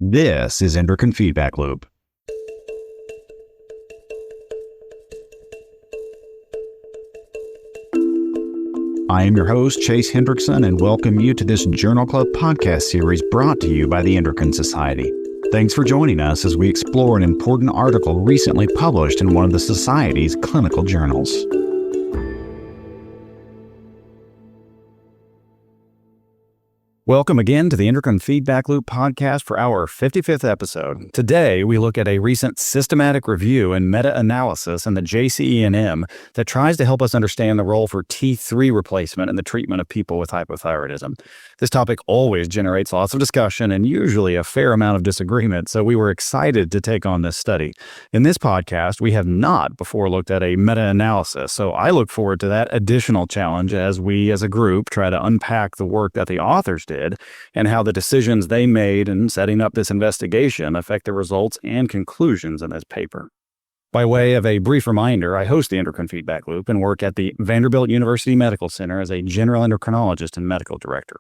This is Endocrine Feedback Loop. I am your host, Chase Hendrickson, and welcome you to this Journal Club podcast series brought to you by the Endocrine Society. Thanks for joining us as we explore an important article recently published in one of the Society's clinical journals. Welcome again to the Endocrine Feedback Loop podcast for our 55th episode. Today, we look at a recent systematic review and meta-analysis in the JCENM that tries to help us understand the role for T3 replacement in the treatment of people with hypothyroidism. This topic always generates lots of discussion and usually a fair amount of disagreement, so we were excited to take on this study. In this podcast, we have not before looked at a meta-analysis, so I look forward to that additional challenge as we as a group try to unpack the work that the authors did and how the decisions they made in setting up this investigation affect the results and conclusions in this paper. By way of a brief reminder, I host the Endocrine Feedback Loop and work at the Vanderbilt University Medical Center as a general endocrinologist and medical director.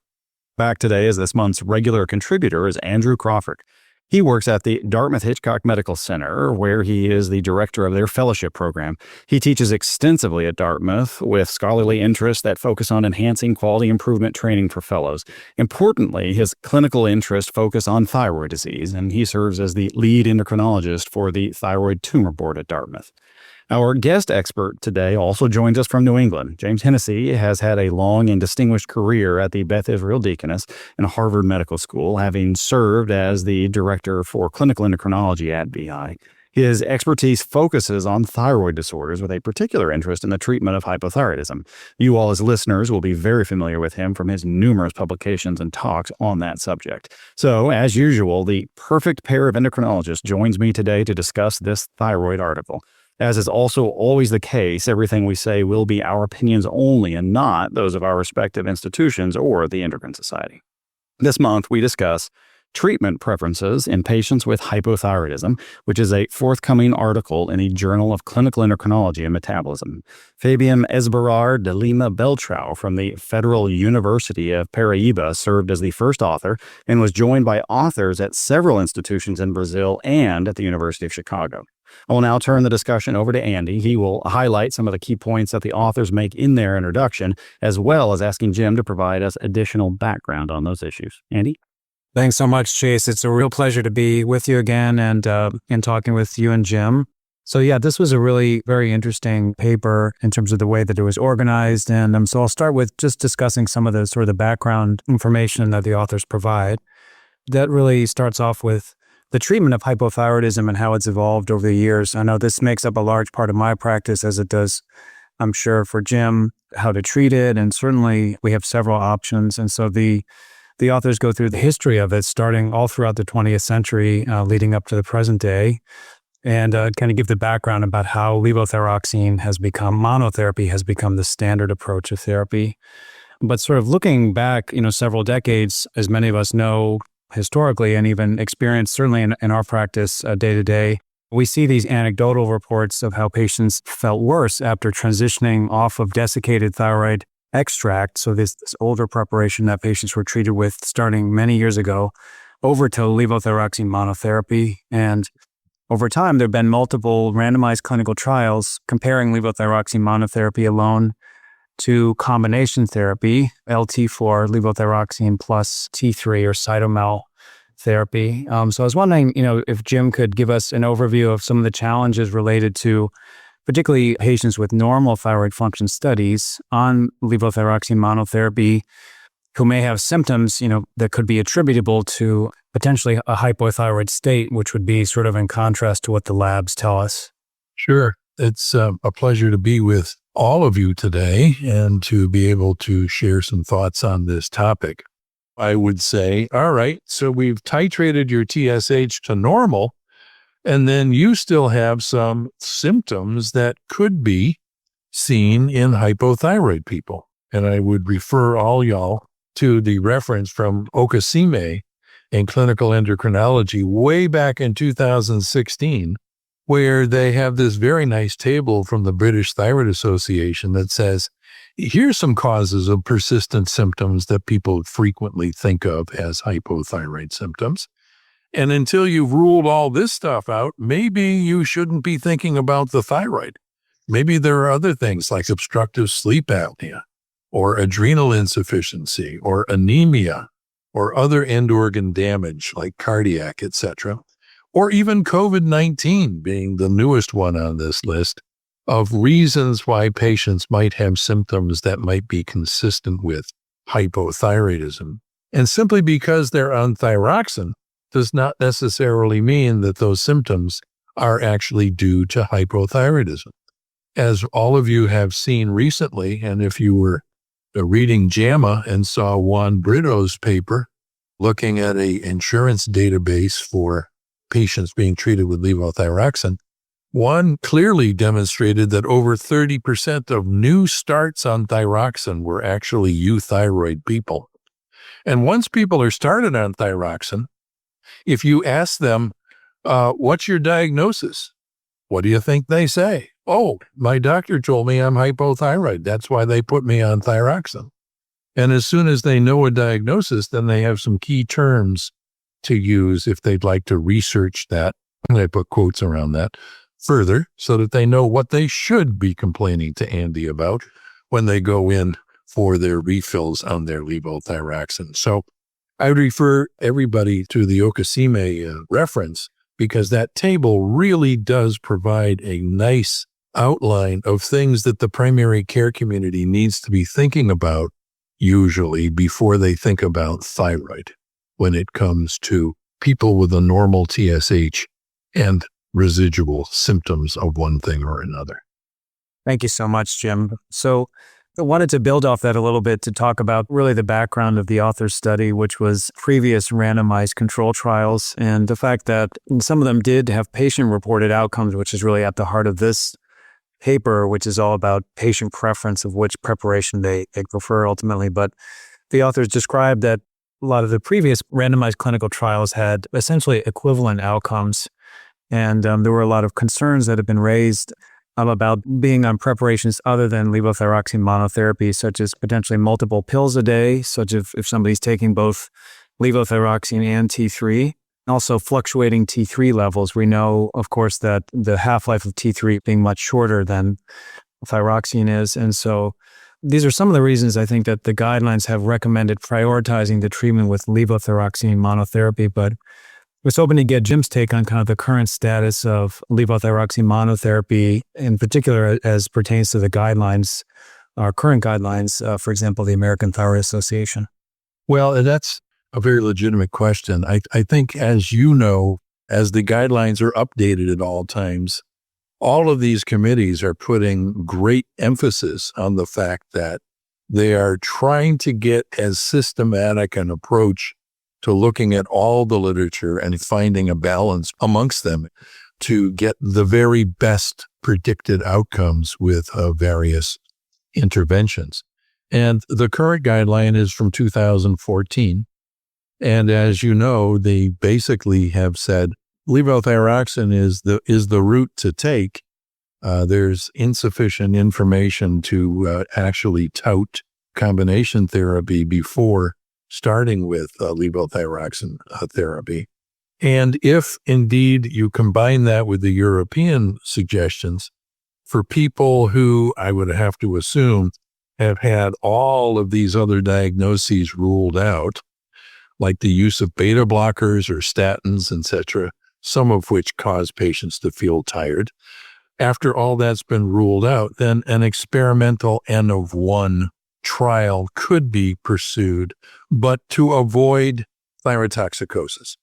Back today as this month's regular contributor is Andrew Crawford. He works at the Dartmouth-Hitchcock Medical Center, where he is the director of their fellowship program. He teaches extensively at Dartmouth with scholarly interests that focus on enhancing quality improvement training for fellows. Importantly, his clinical interests focus on thyroid disease, and he serves as the lead endocrinologist for the Thyroid Tumor Board at Dartmouth. Our guest expert today also joins us from New England. James Hennessy has had a long and distinguished career at the Beth Israel Deaconess and Harvard Medical School, having served as the director for clinical endocrinology at BI. His expertise focuses on thyroid disorders with a particular interest in the treatment of hypothyroidism. You all as listeners will be very familiar with him from his numerous publications and talks on that subject. So, as usual, the perfect pair of endocrinologists joins me today to discuss this thyroid article. As is also always the case, everything we say will be our opinions only and not those of our respective institutions or the Endocrine Society. This month, we discuss treatment preferences in patients with hypothyroidism, which is a forthcoming article in the Journal of Clinical Endocrinology and Metabolism. Fabian Esbarrar de Lima Beltrao from the Federal University of Paraíba served as the first author and was joined by authors at several institutions in Brazil and at the University of Chicago. I will now turn the discussion over to Andy. He will highlight some of the key points that the authors make in their introduction, as well as asking Jim to provide us additional background on those issues. Andy? Thanks so much, Chase. It's a real pleasure to be with you again and talking with you and Jim. So yeah, this was a really very interesting paper in terms of the way that it was organized. And so I'll start with just discussing some of the sort of the background information that the authors provide. That really starts off with the treatment of hypothyroidism and how it's evolved over the years. I know this makes up a large part of my practice, as it does, I'm sure, for Jim, how to treat it. And certainly we have several options. And so the authors go through the history of it, starting all throughout the 20th century, leading up to the present day, and kind of give the background about how levothyroxine monotherapy has become the standard approach of therapy. But sort of looking back, several decades, as many of us know, historically and even experienced certainly in our practice day to day, we see these anecdotal reports of how patients felt worse after transitioning off of desiccated thyroid extract, so this older preparation that patients were treated with starting many years ago, over to levothyroxine monotherapy. And over time, there have been multiple randomized clinical trials comparing levothyroxine monotherapy alone to combination therapy, LT4, levothyroxine plus T3 or cytomel therapy. So I was wondering, if Jim could give us an overview of some of the challenges related to particularly patients with normal thyroid function studies on levothyroxine monotherapy who may have symptoms, that could be attributable to potentially a hypothyroid state, which would be sort of in contrast to what the labs tell us. Sure. It's a pleasure to be with all of you today and to be able to share some thoughts on this topic. I would say, all right, so we've titrated your TSH to normal, and then you still have some symptoms that could be seen in hypothyroid people. And I would refer all y'all to the reference from Okasime in clinical endocrinology way back in 2016, where they have this very nice table from the British Thyroid Association that says, here's some causes of persistent symptoms that people frequently think of as hypothyroid symptoms. And until you've ruled all this stuff out, maybe you shouldn't be thinking about the thyroid. Maybe there are other things like obstructive sleep apnea or adrenal insufficiency or anemia or other end organ damage like cardiac, etc., or even COVID-19 being the newest one on this list of reasons why patients might have symptoms that might be consistent with hypothyroidism. And simply because they're on thyroxine does not necessarily mean that those symptoms are actually due to hypothyroidism. As all of you have seen recently, and if you were reading JAMA and saw Juan Brito's paper looking at an insurance database for patients being treated with levothyroxine, Juan clearly demonstrated that over 30% of new starts on thyroxine were actually euthyroid people. And once people are started on thyroxine, if you ask them, what's your diagnosis? What do you think they say? Oh, my doctor told me I'm hypothyroid. That's why they put me on thyroxine. And as soon as they know a diagnosis, then they have some key terms to use if they'd like to research that. And I put quotes around that further so that they know what they should be complaining to Andy about when they go in for their refills on their levothyroxine. So I would refer everybody to the Okasime reference because that table really does provide a nice outline of things that the primary care community needs to be thinking about usually before they think about thyroid when it comes to people with a normal TSH and residual symptoms of one thing or another. Thank you so much, Jim. So I wanted to build off that a little bit to talk about really the background of the author's study, which was previous randomized control trials, and the fact that some of them did have patient-reported outcomes, which is really at the heart of this paper, which is all about patient preference of which preparation they prefer ultimately. But the authors described that a lot of the previous randomized clinical trials had essentially equivalent outcomes. And there were a lot of concerns that have been raised about being on preparations other than levothyroxine monotherapy, such as potentially multiple pills a day, such as if somebody's taking both levothyroxine and T3. Also fluctuating T3 levels. We know, of course, that the half-life of T3 being much shorter than thyroxine is. And so these are some of the reasons I think that the guidelines have recommended prioritizing the treatment with levothyroxine monotherapy. But I was hoping to get Jim's take on kind of the current status of levothyroxine monotherapy, in particular as pertains to the guidelines, our current guidelines, for example, the American Thyroid Association. Well, that's a very legitimate question. I think, as you know, as the guidelines are updated at all times, all of these committees are putting great emphasis on the fact that they are trying to get as systematic an approach to looking at all the literature and finding a balance amongst them to get the very best predicted outcomes with various interventions. And the current guideline is from 2014. And as you know, they basically have said levothyroxine is the route to take. There's insufficient information to actually tout combination therapy before starting with levothyroxine therapy. And if indeed you combine that with the European suggestions, for people who I would have to assume have had all of these other diagnoses ruled out, like the use of beta blockers or statins, etc., some of which cause patients to feel tired. After all that's been ruled out, then an experimental N of 1 trial could be pursued, but to avoid thyrotoxicosis.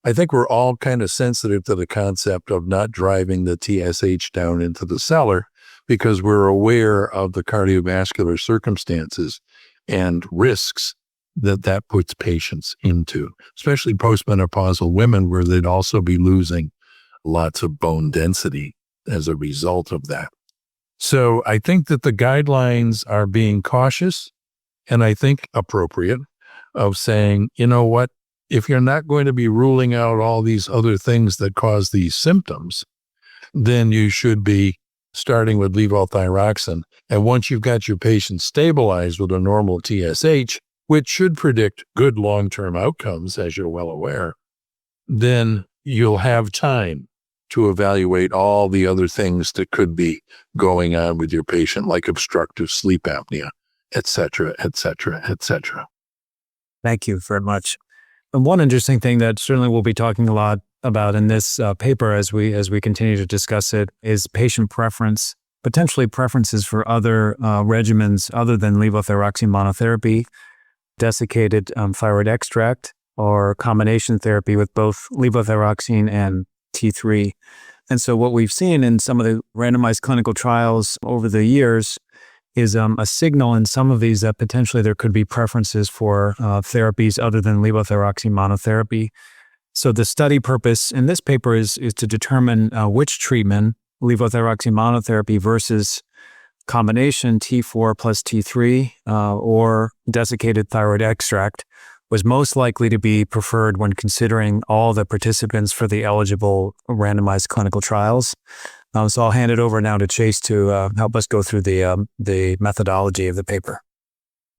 I think we're all kind of sensitive to the concept of not driving the TSH down into the cellar because we're aware of the cardiovascular circumstances and risks that puts patients into, especially postmenopausal women where they'd also be losing lots of bone density as a result of that. So I think that the guidelines are being cautious and I think appropriate of saying, you know what, if you're not going to be ruling out all these other things that cause these symptoms, then you should be starting with levothyroxine. And once you've got your patient stabilized with a normal TSH, which should predict good long-term outcomes, as you're well aware, then you'll have time to evaluate all the other things that could be going on with your patient, like obstructive sleep apnea, et cetera, et cetera, et cetera. Thank you very much. And one interesting thing that certainly we'll be talking a lot about in this paper as we continue to discuss it is patient preference, potentially preferences for other regimens other than levothyroxine monotherapy, desiccated thyroid extract, or combination therapy with both levothyroxine and T3. And so what we've seen in some of the randomized clinical trials over the years is a signal in some of these that potentially there could be preferences for therapies other than levothyroxine monotherapy. So the study purpose in this paper is to determine which treatment, levothyroxine monotherapy versus combination T4 plus T3 or desiccated thyroid extract, was most likely to be preferred when considering all the participants for the eligible randomized clinical trials. So I'll hand it over now to Chase to help us go through the methodology of the paper.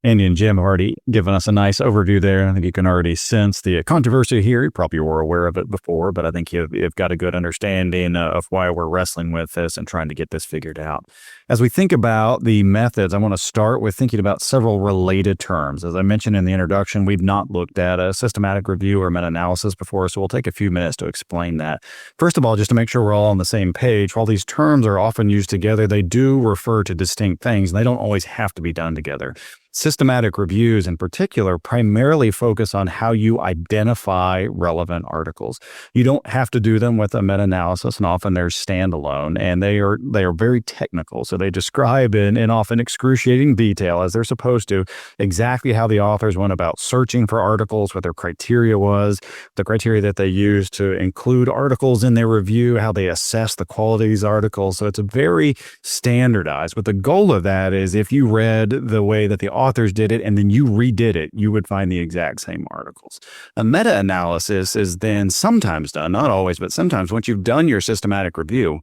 Andy and Jim have already given us a nice overview there. I think you can already sense the controversy here. You probably were aware of it before, but I think you've got a good understanding of why we're wrestling with this and trying to get this figured out. As we think about the methods, I want to start with thinking about several related terms. As I mentioned in the introduction, we've not looked at a systematic review or meta-analysis before, so we'll take a few minutes to explain that. First of all, just to make sure we're all on the same page, while these terms are often used together, they do refer to distinct things, and they don't always have to be done together. Systematic reviews in particular primarily focus on how you identify relevant articles. You don't have to do them with a meta-analysis, and often they're standalone, and they are very technical. So they describe in often excruciating detail, as they're supposed to, exactly how the authors went about searching for articles, what their criteria was, the criteria that they used to include articles in their review, how they assess the quality of these articles. So it's very standardized. But the goal of that is if you read the way that the authors did it and then you redid it, you would find the exact same articles. A meta-analysis is then sometimes done, not always, but sometimes once you've done your systematic review.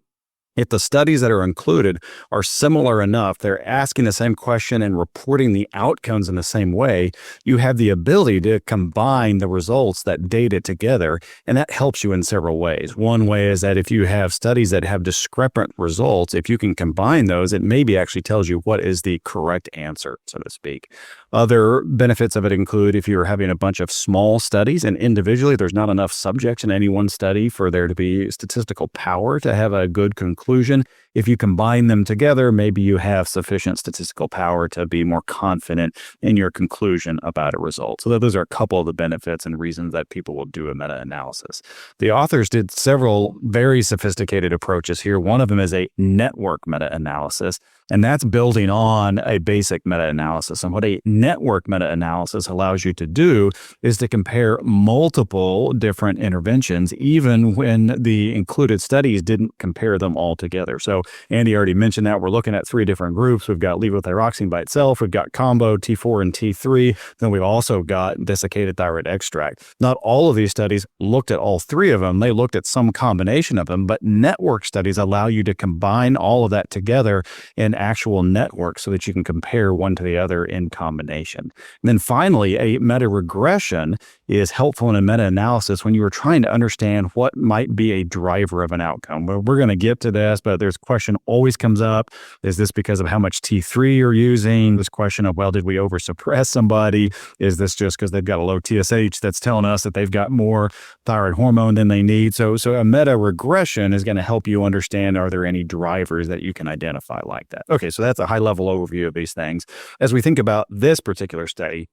If the studies that are included are similar enough, they're asking the same question and reporting the outcomes in the same way, you have the ability to combine the results that data together, and that helps you in several ways. One way is that if you have studies that have discrepant results, if you can combine those, it maybe actually tells you what is the correct answer, so to speak. Other benefits of it include if you're having a bunch of small studies and individually there's not enough subjects in any one study for there to be statistical power to have a good conclusion. If you combine them together, maybe you have sufficient statistical power to be more confident in your conclusion about a result. So those are a couple of the benefits and reasons that people will do a meta-analysis. The authors did several very sophisticated approaches here. One of them is a network meta-analysis, and that's building on a basic meta-analysis. And what a network meta-analysis allows you to do is to compare multiple different interventions, even when the included studies didn't compare them all together. So Andy already mentioned that we're looking at three different groups. We've got levothyroxine by itself, we've got combo T4 and T3, then we've also got desiccated thyroid extract. Not all of these studies looked at all three of them. They looked at some combination of them, but network studies allow you to combine all of that together in actual networks so that you can compare one to the other in combination. And then finally, a meta-regression is helpful in a meta-analysis when you are trying to understand what might be a driver of an outcome. Well, we're going to get to this, but there's a question always comes up. Is this because of how much T3 you're using? This question of, well, did we oversuppress somebody? Is this just because they've got a low TSH that's telling us that they've got more thyroid hormone than they need? So a meta-regression is going to help you understand, are there any drivers that you can identify like that? Okay, so that's a high-level overview of these things. As we think about this particular study,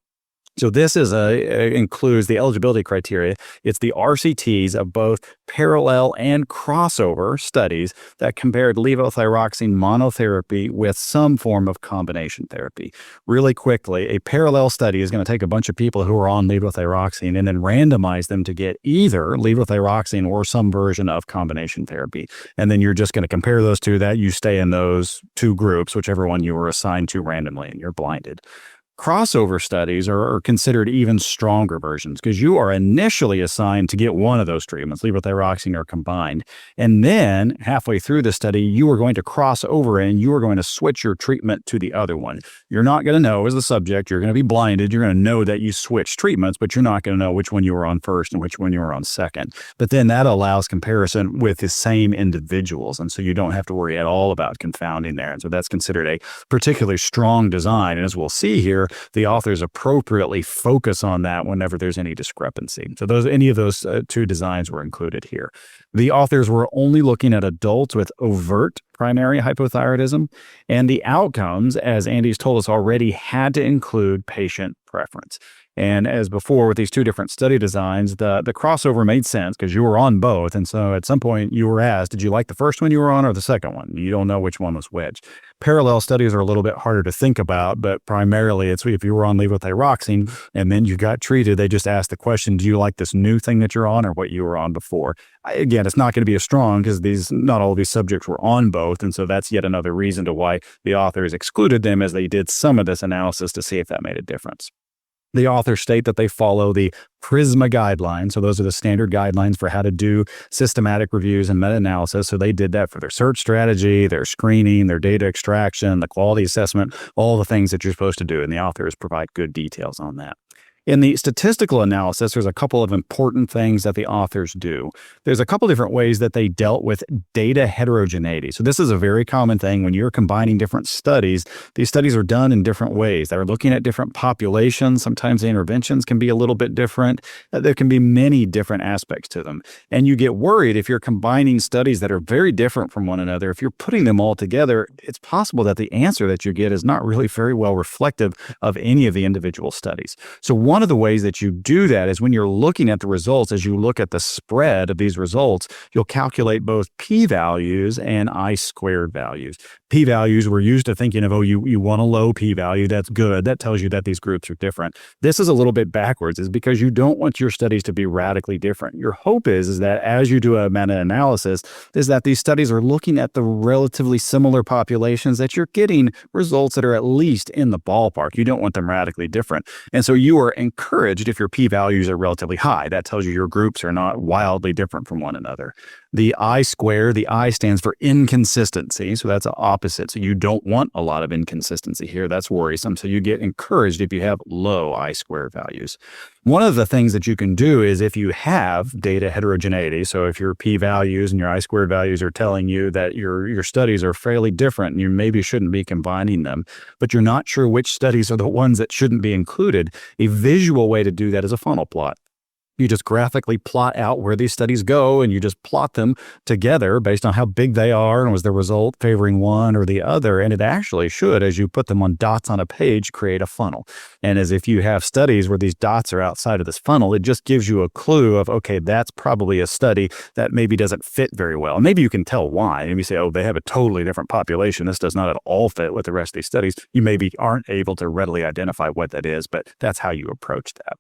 so this includes the eligibility criteria. It's the RCTs of both parallel and crossover studies that compared levothyroxine monotherapy with some form of combination therapy. Really quickly, a parallel study is going to take a bunch of people who are on levothyroxine and then randomize them to get either levothyroxine or some version of combination therapy. And then you're just going to compare those two, that you stay in those two groups, whichever one you were assigned to randomly, and you're blinded. Crossover studies are considered even stronger versions because you are initially assigned to get one of those treatments, levothyroxine or combined. And then halfway through the study, you are going to cross over and you are going to switch your treatment to the other one. You're not going to know as the subject, you're going to be blinded. You're going to know that you switched treatments, but you're not going to know which one you were on first and which one you were on second. But then that allows comparison with the same individuals. And so you don't have to worry at all about confounding there. And so that's considered a particularly strong design. And as we'll see here, the authors appropriately focus on that whenever there's any discrepancy. So any of those two designs were included here. The authors were only looking at adults with overt primary hypothyroidism, and the outcomes, as Andy's told us already, had to include patient preference. And as before with these two different study designs, the crossover made sense because you were on both. And so at some point you were asked, did you like the first one you were on or the second one? You don't know which one was which. Parallel studies are a little bit harder to think about, but primarily it's if you were on levothyroxine and then you got treated, they just asked the question, do you like this new thing that you're on or what you were on before? Again, it's not going to be as strong because not all of these subjects were on both. And so that's yet another reason to why the authors excluded them as they did some of this analysis to see if that made a difference. The authors state that they follow the PRISMA guidelines. So those are the standard guidelines for how to do systematic reviews and meta-analysis. So they did that for their search strategy, their screening, their data extraction, the quality assessment, all the things that you're supposed to do. And the authors provide good details on that. In the statistical analysis, there's a couple of important things that the authors do. There's a couple different ways that they dealt with data heterogeneity. So this is a very common thing when you're combining different studies. These studies are done in different ways. They're looking at different populations. Sometimes the interventions can be a little bit different. There can be many different aspects to them. And you get worried if you're combining studies that are very different from one another. If you're putting them all together, it's possible that the answer that you get is not really very well reflective of any of the individual studies. So one of the ways that you do that is when you're looking at the results, as you look at the spread of these results, you'll calculate both p-values and I-squared values. P-values, we're used to thinking of, you want a low p-value, that's good. That tells you that these groups are different. This is a little bit backwards, is because you don't want your studies to be radically different. Your hope is that as you do a meta-analysis, is that these studies are looking at the relatively similar populations, that you're getting results that are at least in the ballpark. You don't want them radically different. And so you are encouraged if your p-values are relatively high. That tells you your groups are not wildly different from one another. The I-square, the I stands for inconsistency, so that's the opposite. So you don't want a lot of inconsistency here. That's worrisome. So you get encouraged if you have low I-square values. One of the things that you can do is if you have data heterogeneity, so if your p-values and your I-squared values are telling you that your studies are fairly different and you maybe shouldn't be combining them, but you're not sure which studies are the ones that shouldn't be included, a visual way to do that is a funnel plot. You just graphically plot out where these studies go and you just plot them together based on how big they are and was the result favoring one or the other. And it actually should, as you put them on dots on a page, create a funnel. And as if you have studies where these dots are outside of this funnel, it just gives you a clue of, okay, that's probably a study that maybe doesn't fit very well. And maybe you can tell why. And you say, oh, they have a totally different population. This does not at all fit with the rest of these studies. You maybe aren't able to readily identify what that is, but that's how you approach that.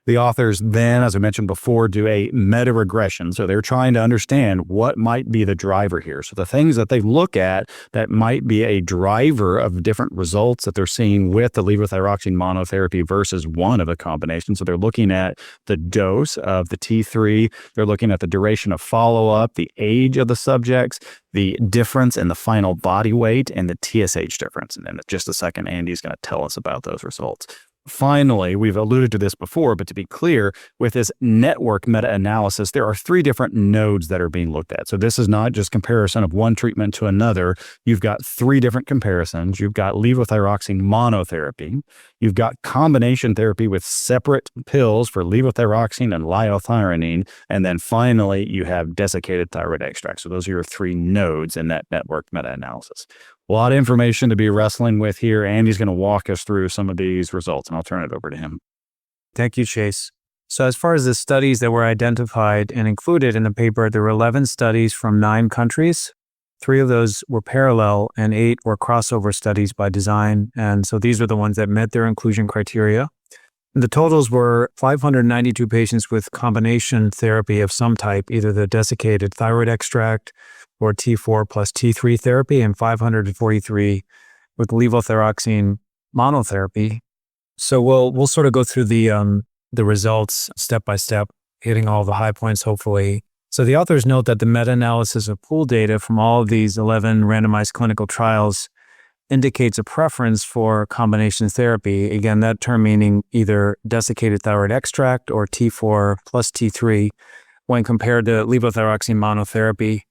The authors then, as I mentioned before, do a meta-regression. So they're trying to understand what might be the driver here. So the things that they look at that might be a driver of different results that they're seeing with the levothyroxine monotherapy versus one of the combinations. So they're looking at the dose of the T3. They're looking at the duration of follow-up, the age of the subjects, the difference in the final body weight, and the TSH difference. And in just a second, Andy's going to tell us about those results. Finally, we've alluded to this before, but to be clear, with this network meta-analysis, there are 3 different nodes that are being looked at. So this is not just comparison of one treatment to another. You've got 3 different comparisons. You've got levothyroxine monotherapy. You've got combination therapy with separate pills for levothyroxine and liothyronine. And then finally, you have desiccated thyroid extract. So those are your 3 nodes in that network meta-analysis. A lot of information to be wrestling with here. Andy's going to walk us through some of these results, and I'll turn it over to him. Thank you, Chase. So as far as the studies that were identified and included in the paper, there were 11 studies from 9 countries. 3 of those were parallel and 8 were crossover studies by design. And so these are the ones that met their inclusion criteria. The totals were 592 patients with combination therapy of some type, either the desiccated thyroid extract or T4 plus T3 therapy, and 543 with levothyroxine monotherapy. So we'll sort of go through the results step by step, hitting all the high points, hopefully. So the authors note that the meta-analysis of pooled data from all of these 11 randomized clinical trials indicates a preference for combination therapy. Again, that term meaning either desiccated thyroid extract or T4 plus T3 when compared to levothyroxine monotherapy.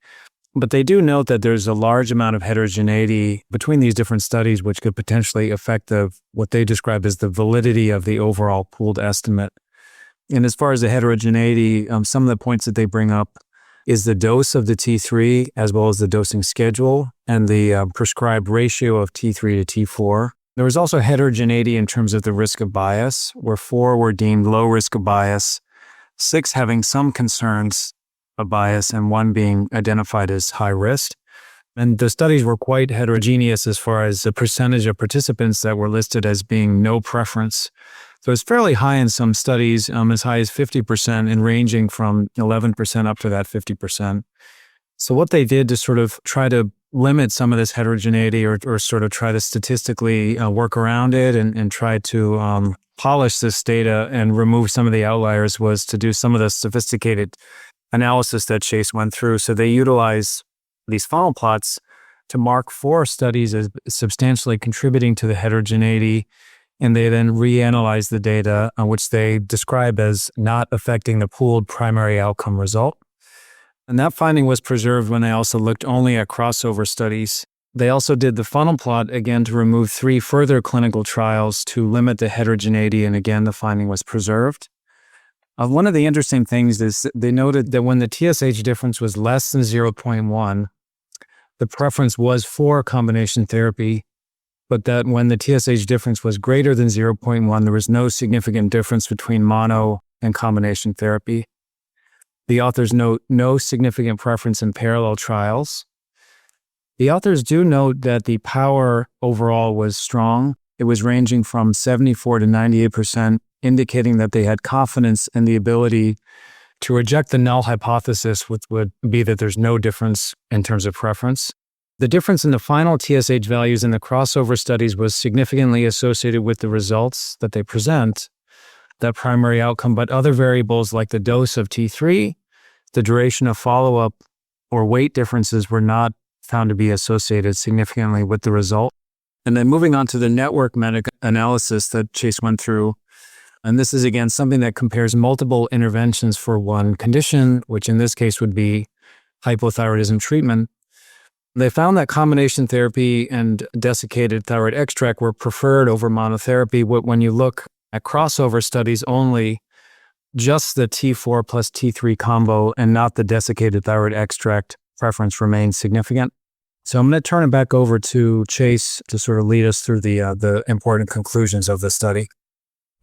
But they do note that there's a large amount of heterogeneity between these different studies, which could potentially affect what they describe as the validity of the overall pooled estimate. And as far as the heterogeneity, some of the points that they bring up is the dose of the T3, as well as the dosing schedule and the prescribed ratio of T3 to T4. There was also heterogeneity in terms of the risk of bias, where 4 were deemed low risk of bias, 6 having some concerns of bias, and 1 being identified as high risk. And the studies were quite heterogeneous as far as the percentage of participants that were listed as being no preference. So it's fairly high in some studies, as high as 50% and ranging from 11% up to that 50%. So what they did to sort of try to limit some of this heterogeneity or sort of try to statistically work around it and try to polish this data and remove some of the outliers was to do some of the sophisticated analysis that Chase went through. So they utilize these funnel plots to mark 4 studies as substantially contributing to the heterogeneity. And they then reanalyze the data, which they describe as not affecting the pooled primary outcome result. And that finding was preserved when they also looked only at crossover studies. They also did the funnel plot again to remove 3 further clinical trials to limit the heterogeneity. And again, the finding was preserved. One of the interesting things is they noted that when the TSH difference was less than 0.1, the preference was for combination therapy, but that when the TSH difference was greater than 0.1, there was no significant difference between mono and combination therapy. The authors note no significant preference in parallel trials. The authors do note that the power overall was strong. It was ranging from 74 to 98%, indicating that they had confidence in the ability to reject the null hypothesis, which would be that there's no difference in terms of preference. The difference in the final TSH values in the crossover studies was significantly associated with the results that they present, that primary outcome, but other variables like the dose of T3, the duration of follow-up, or weight differences were not found to be associated significantly with the result. And then moving on to the network meta-analysis that Chase went through, and this is again something that compares multiple interventions for one condition, which in this case would be hypothyroidism treatment. They found that combination therapy and desiccated thyroid extract were preferred over monotherapy. When you look at crossover studies only, just the T4 plus T3 combo and not the desiccated thyroid extract preference remains significant. So I'm going to turn it back over to Chase to sort of lead us through the important conclusions of the study.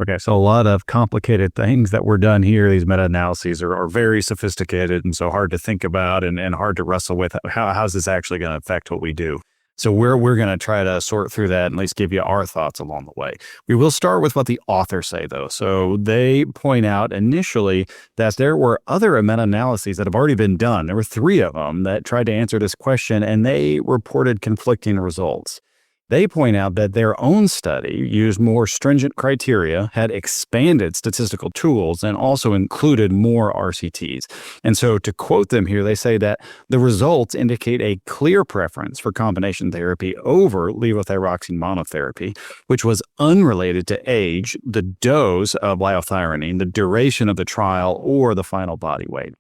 Okay, so a lot of complicated things that were done here. These meta-analyses are very sophisticated and so hard to think about and hard to wrestle with. How's this actually going to affect what we do? So we're going to try to sort through that and at least give you our thoughts along the way. We will start with what the authors say, though. So they point out initially that there were other meta-analyses that have already been done. There were 3 of them that tried to answer this question, and they reported conflicting results. They point out that their own study used more stringent criteria, had expanded statistical tools, and also included more RCTs. And so to quote them here, they say that the results indicate a clear preference for combination therapy over levothyroxine monotherapy, which was unrelated to age, the dose of liothyronine, the duration of the trial, or the final body weight.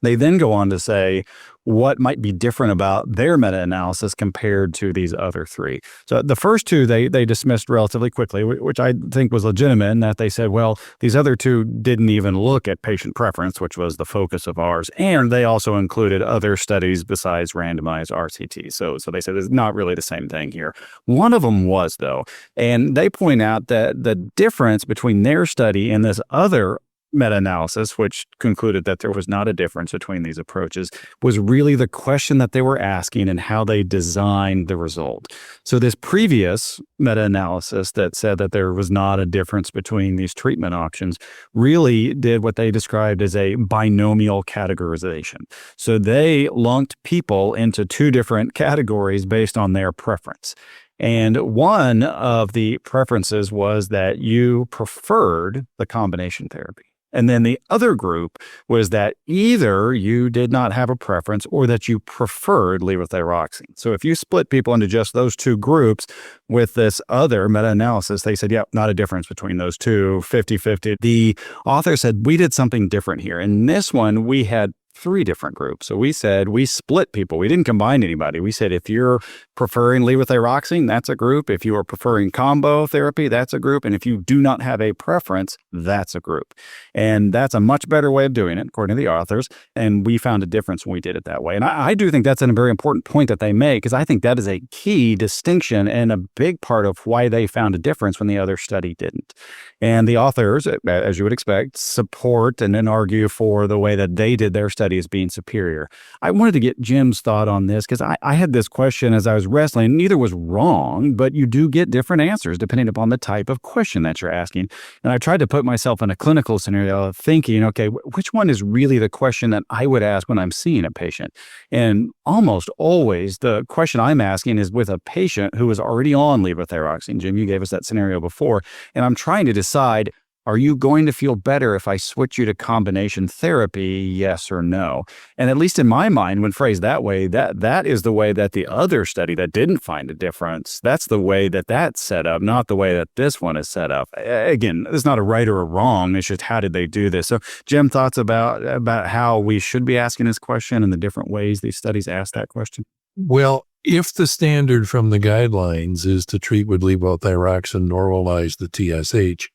They then go on to say what might be different about their meta-analysis compared to these other 3. So the first 2, they dismissed relatively quickly, which I think was legitimate in that they said, well, these other 2 didn't even look at patient preference, which was the focus of ours. And they also included other studies besides randomized RCT. So they said it's not really the same thing here. One of them was, though, and they point out that the difference between their study and this other meta-analysis, which concluded that there was not a difference between these approaches, was really the question that they were asking and how they designed the result. So this previous meta-analysis that said that there was not a difference between these treatment options really did what they described as a binomial categorization. So they lumped people into 2 different categories based on their preference. And one of the preferences was that you preferred the combination therapy. And then the other group was that either you did not have a preference or that you preferred levothyroxine. So if you split people into just those two groups with this other meta-analysis, they said, yeah, not a difference between those two, 50-50. The author said, we did something different here. In this one, we had three different groups. So we said we split people. We didn't combine anybody. We said if you're preferring levothyroxine, that's a group. If you are preferring combo therapy, that's a group. And if you do not have a preference, that's a group. And that's a much better way of doing it, according to the authors. And we found a difference when we did it that way. And I do think that's a very important point that they make, because I think that is a key distinction and a big part of why they found a difference when the other study didn't. And the authors, as you would expect, support and then argue for the way that they did their study as being superior. I wanted to get Jim's thought on this because I had this question as I was wrestling. Neither was wrong, but you do get different answers depending upon the type of question that you're asking. And I tried to put myself in a clinical scenario of thinking, okay, which one is really the question that I would ask when I'm seeing a patient? And almost always the question I'm asking is with a patient who is already on levothyroxine. Jim, you gave us that scenario before. And I'm trying to decide, are you going to feel better if I switch you to combination therapy, yes or no? And at least in my mind, when phrased that way, that is the way that the other study that didn't find a difference, that's the way that that's set up, not the way that this one is set up. Again, it's not a right or a wrong. It's just how did they do this? So, Jim, thoughts about how we should be asking this question and the different ways these studies ask that question? Well, if the standard from the guidelines is to treat with levothyroxine, normalize the TSH,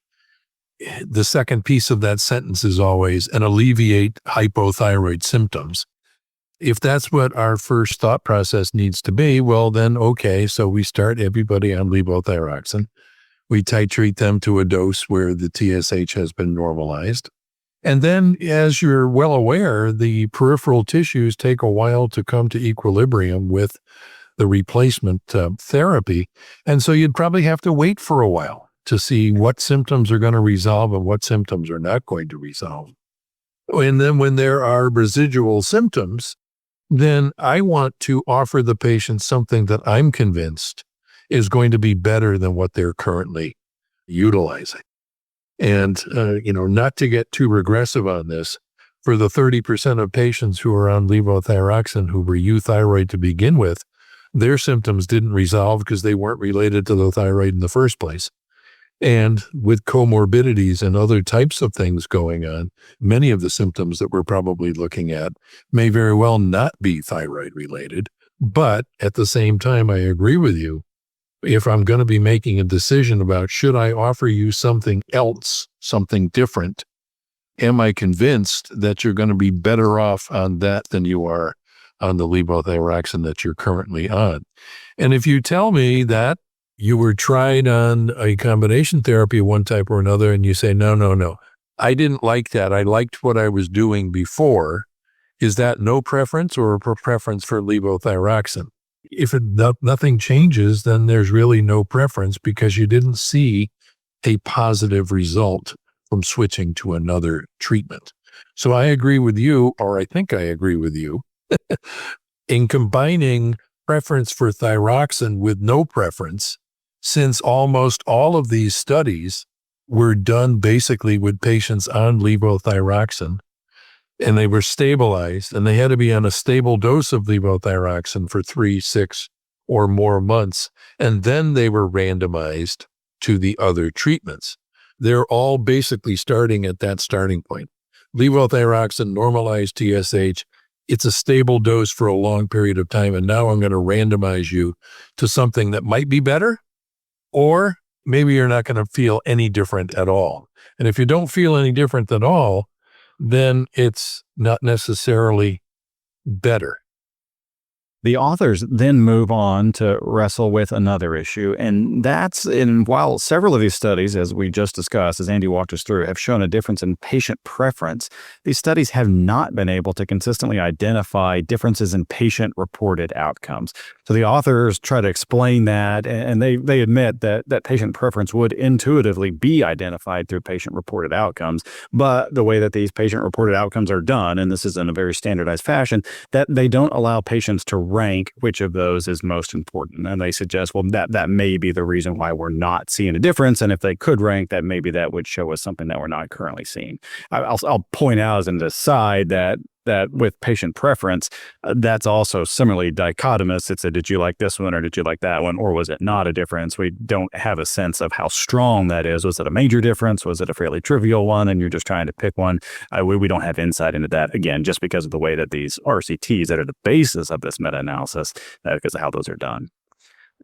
the second piece of that sentence is always, and alleviate hypothyroid symptoms. If that's what our first thought process needs to be, well, then, okay, so we start everybody on levothyroxine. We titrate them to a dose where the TSH has been normalized. And then, as you're well aware, the peripheral tissues take a while to come to equilibrium with the replacement therapy. And so you'd probably have to wait for a while to see what symptoms are going to resolve and what symptoms are not going to resolve. And then when there are residual symptoms, then I want to offer the patient something that I'm convinced is going to be better than what they're currently utilizing. And, not to get too regressive on this, for the 30% of patients who are on levothyroxine who were euthyroid to begin with, their symptoms didn't resolve because they weren't related to the thyroid in the first place. And with comorbidities and other types of things going on, many of the symptoms that we're probably looking at may very well not be thyroid related. But at the same time, I agree with you. If I'm going to be making a decision about should I offer you something else, something different, am I convinced that you're going to be better off on that than you are on the levothyroxine that you're currently on? And if you tell me that you were tried on a combination therapy of one type or another, and you say, no, I didn't like that. I liked what I was doing before. Is that no preference or a preference for levothyroxine? If nothing changes, then there's really no preference because you didn't see a positive result from switching to another treatment. So I agree with you, or I think I agree with you, in combining preference for thyroxine with no preference, since almost all of these studies were done basically with patients on levothyroxine, and they were stabilized, and they had to be on a stable dose of levothyroxine for 3, 6, or more months, and then they were randomized to the other treatments. They're all basically starting at that starting point. Levothyroxine, normalized TSH, it's a stable dose for a long period of time, and now I'm going to randomize you to something that might be better, or maybe you're not going to feel any different at all. And if you don't feel any different at all, then it's not necessarily better. The authors then move on to wrestle with another issue, and while several of these studies, as we just discussed, as Andy walked us through, have shown a difference in patient preference, these studies have not been able to consistently identify differences in patient-reported outcomes. So the authors try to explain that, and they admit that patient preference would intuitively be identified through patient-reported outcomes, but the way that these patient-reported outcomes are done, and this is in a very standardized fashion, that they don't allow patients to rank which of those is most important. And they suggest, well, that may be the reason why we're not seeing a difference. And if they could rank that, maybe that would show us something that we're not currently seeing. I'll point out as an aside that with patient preference, that's also similarly dichotomous. It's a, did you like this one or did you like that one? Or was it not a difference? We don't have a sense of how strong that is. Was it a major difference? Was it a fairly trivial one? And you're just trying to pick one. We don't have insight into that, again, just because of the way that these RCTs that are the basis of this meta-analysis, because of how those are done.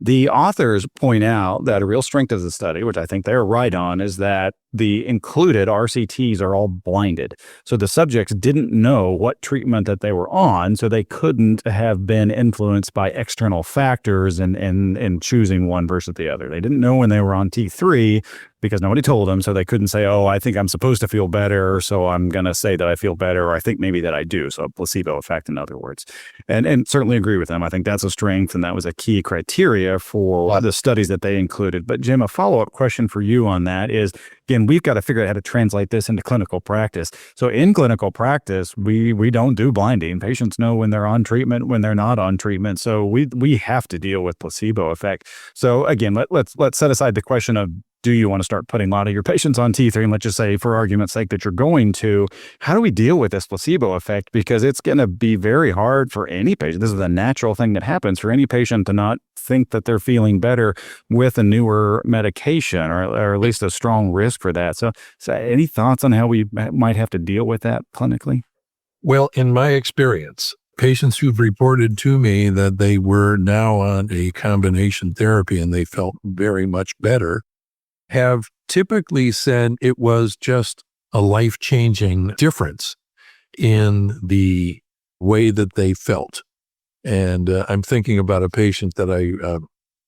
The authors point out that a real strength of the study, which I think they're right on, is that the included RCTs are all blinded. So the subjects didn't know what treatment that they were on, so they couldn't have been influenced by external factors in choosing one versus the other. They didn't know when they were on T3 because nobody told them, so they couldn't say, oh, I think I'm supposed to feel better, so I'm going to say that I feel better, or I think maybe that I do. So a placebo effect, in other words. And certainly agree with them. I think that's a strength, and that was a key criteria for the studies that they included. But Jim, a follow-up question for you on that is, again, we've got to figure out how to translate this into clinical practice. So in clinical practice, we don't do blinding. Patients know when they're on treatment, when they're not on treatment. So we have to deal with placebo effect. So again, let's set aside the question of, do you want to start putting a lot of your patients on T3? And let's just say, for argument's sake, that you're going to. How do we deal with this placebo effect? Because it's going to be very hard for any patient. This is a natural thing that happens for any patient to not think that they're feeling better with a newer medication, or at least a strong risk for that. So any thoughts on how we might have to deal with that clinically? Well, in my experience, patients who've reported to me that they were now on a combination therapy and they felt very much better have typically said it was just a life-changing difference in the way that they felt. And I'm thinking about a patient that I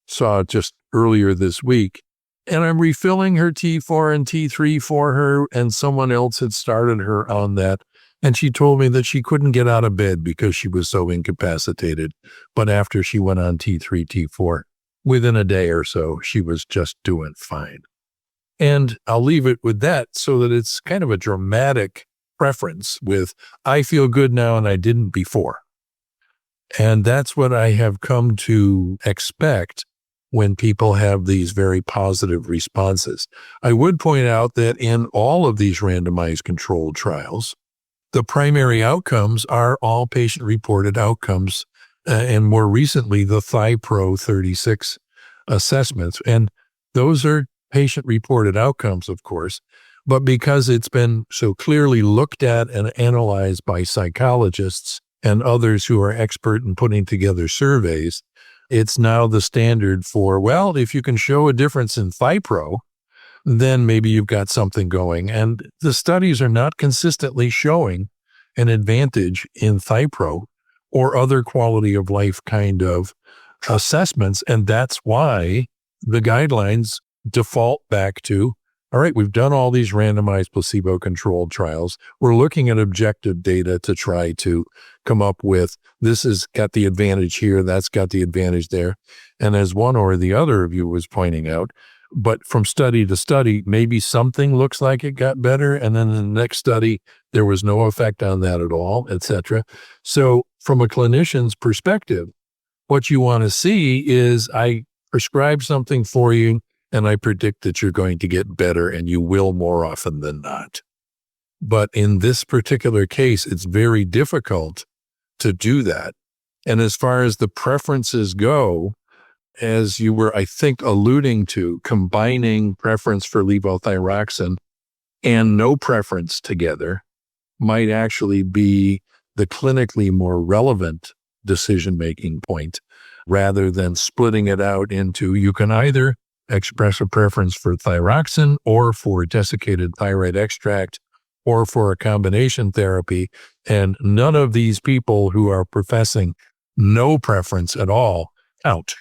saw just earlier this week, and I'm refilling her T4 and T3 for her, and someone else had started her on that. And she told me that she couldn't get out of bed because she was so incapacitated. But after she went on T3, T4, within a day or so, she was just doing fine. And I'll leave it with that so that it's kind of a dramatic preference with, I feel good now and I didn't before. And that's what I have come to expect when people have these very positive responses. I would point out that in all of these randomized controlled trials, the primary outcomes are all patient-reported outcomes, and more recently, the Thypro 36 assessments. And those are patient-reported outcomes, of course, but because it's been so clearly looked at and analyzed by psychologists and others who are expert in putting together surveys, it's now the standard for, well, if you can show a difference in Thypro, then maybe you've got something going. And the studies are not consistently showing an advantage in Thypro or other quality of life kind of assessments. And that's why the guidelines default back to, all right, we've done all these randomized placebo-controlled trials. We're looking at objective data to try to come up with, this has got the advantage here, that's got the advantage there. And as one or the other of you was pointing out, but from study to study, maybe something looks like it got better, and then in the next study, there was no effect on that at all, et cetera. So from a clinician's perspective, what you want to see is, I prescribe something for you, and I predict that you're going to get better, and you will more often than not. But in this particular case, it's very difficult to do that. And as far as the preferences go, as you were, I think, alluding to, combining preference for levothyroxine and no preference together might actually be the clinically more relevant decision-making point, rather than splitting it out into, you can either express a preference for thyroxine or for desiccated thyroid extract or for a combination therapy. And none of these people who are professing no preference at all count.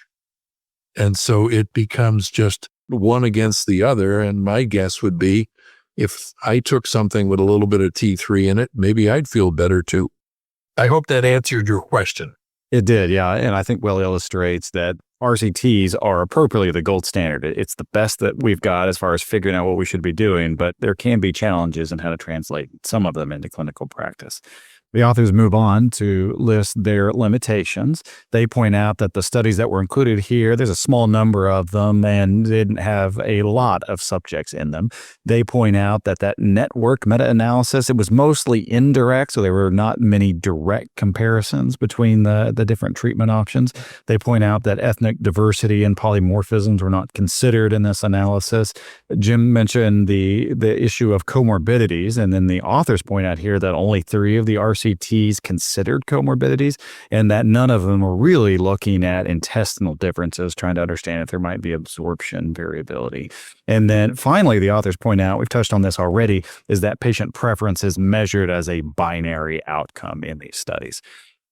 And so it becomes just one against the other. And my guess would be, if I took something with a little bit of T3 in it, maybe I'd feel better too. I hope that answered your question. It did, yeah. And I think well illustrates that RCTs are appropriately the gold standard. It's the best that we've got as far as figuring out what we should be doing, but there can be challenges in how to translate some of them into clinical practice. The authors move on to list their limitations. They point out that the studies that were included here, there's a small number of them and didn't have a lot of subjects in them. They point out that network meta-analysis, it was mostly indirect, so there were not many direct comparisons between the different treatment options. They point out that ethnic diversity and polymorphisms were not considered in this analysis. Jim mentioned the issue of comorbidities, and then the authors point out here that only 3 of the RCTs considered comorbidities, and that none of them were really looking at intestinal differences, trying to understand if there might be absorption variability. And then finally, the authors point out, we've touched on this already, is that patient preference is measured as a binary outcome in these studies.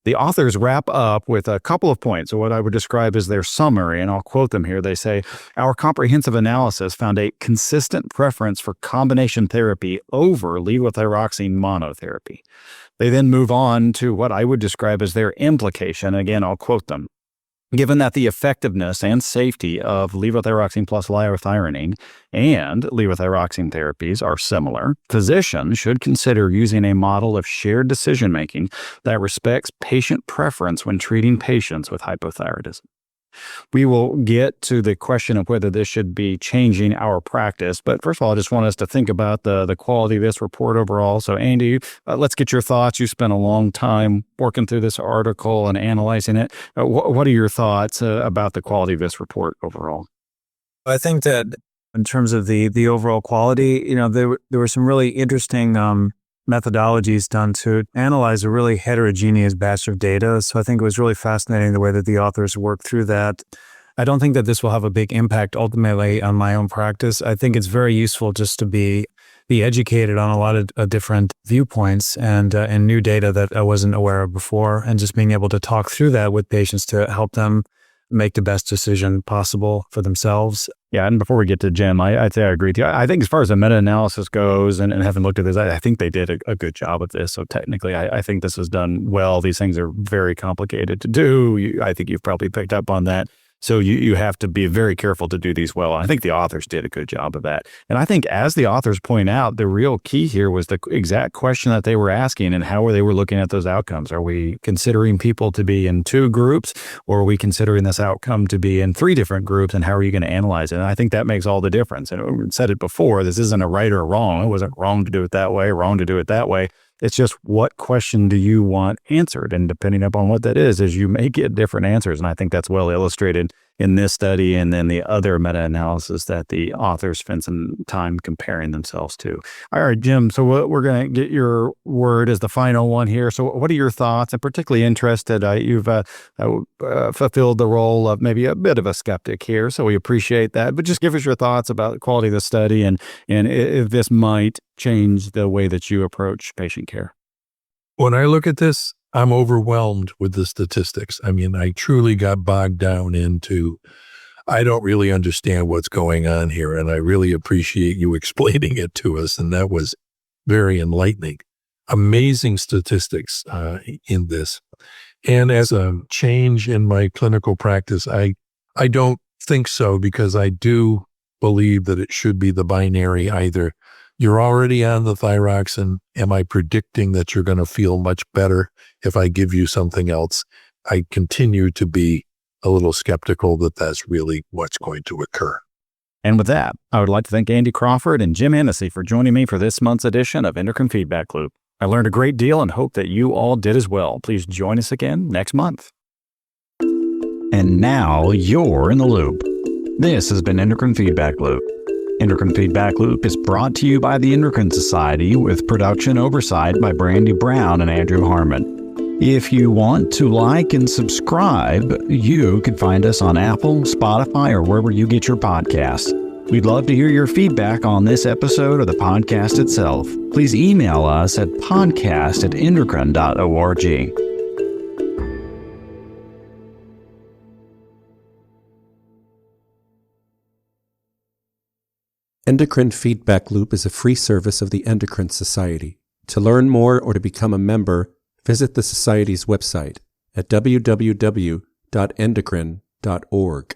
The authors wrap up with a couple of points, so what I would describe as their summary, and I'll quote them here. They say, our comprehensive analysis found a consistent preference for combination therapy over levothyroxine monotherapy. They then move on to what I would describe as their implication. Again, I'll quote them. Given that the effectiveness and safety of levothyroxine plus liothyronine and levothyroxine therapies are similar, physicians should consider using a model of shared decision-making that respects patient preference when treating patients with hypothyroidism. We will get to the question of whether this should be changing our practice. But first of all, I just want us to think about the quality of this report overall. So Andy, let's get your thoughts. You spent a long time working through this article and analyzing it. What are your thoughts about the quality of this report overall? I think that in terms of the overall quality, there were some really interesting methodologies done to analyze a really heterogeneous batch of data. So I think it was really fascinating the way that the authors worked through that. I don't think that this will have a big impact ultimately on my own practice. I think it's very useful just to be educated on a lot of different viewpoints and new data that I wasn't aware of before, and just being able to talk through that with patients to help them make the best decision possible for themselves. Yeah, and before we get to Jim, I'd say I agree with you. I think as far as the meta-analysis goes, and having looked at this, I think they did a good job of this. So technically, I think this is done well. These things are very complicated to do. I think you've probably picked up on that. So you have to be very careful to do these well. I think the authors did a good job of that. And I think as the authors point out, the real key here was the exact question that they were asking and how they were looking at those outcomes. Are we considering people to be in 2 groups, or are we considering this outcome to be in 3 different groups, and how are you going to analyze it? And I think that makes all the difference. And we said it before, this isn't a right or wrong. It wasn't wrong to do it that way, wrong to do it that way. It's just, what question do you want answered? And depending upon what that is you may get different answers. And I think that's well illustrated in this study and then the other meta-analysis that the authors spent some time comparing themselves to. All right, Jim, so we're going to get your word as the final one here. So what are your thoughts? I'm particularly interested. You've fulfilled the role of maybe a bit of a skeptic here, so we appreciate that. But just give us your thoughts about the quality of the study and if this might change the way that you approach patient care. When I look at this, I'm overwhelmed with the statistics. I mean, I truly got bogged down into, I don't really understand what's going on here, and I really appreciate you explaining it to us, and that was very enlightening. Amazing statistics in this. And as a change in my clinical practice, I don't think so, because I do believe that it should be the binary. Either you're already on the thyroxine. Am I predicting that you're going to feel much better if I give you something else? I continue to be a little skeptical that that's really what's going to occur. And with that, I would like to thank Andy Crawford and Jim Hennessy for joining me for this month's edition of Endocrine Feedback Loop. I learned a great deal and hope that you all did as well. Please join us again next month. And now you're in the loop. This has been Endocrine Feedback Loop. Endocrine Feedback Loop is brought to you by the Endocrine Society with production oversight by Brandy Brown and Andrew Harmon. If you want to like and subscribe, you can find us on Apple, Spotify, or wherever you get your podcasts. We'd love to hear your feedback on this episode or the podcast itself. Please email us at podcast@endocrine.org. Endocrine Feedback Loop is a free service of the Endocrine Society. To learn more or to become a member, visit the Society's website at www.endocrine.org.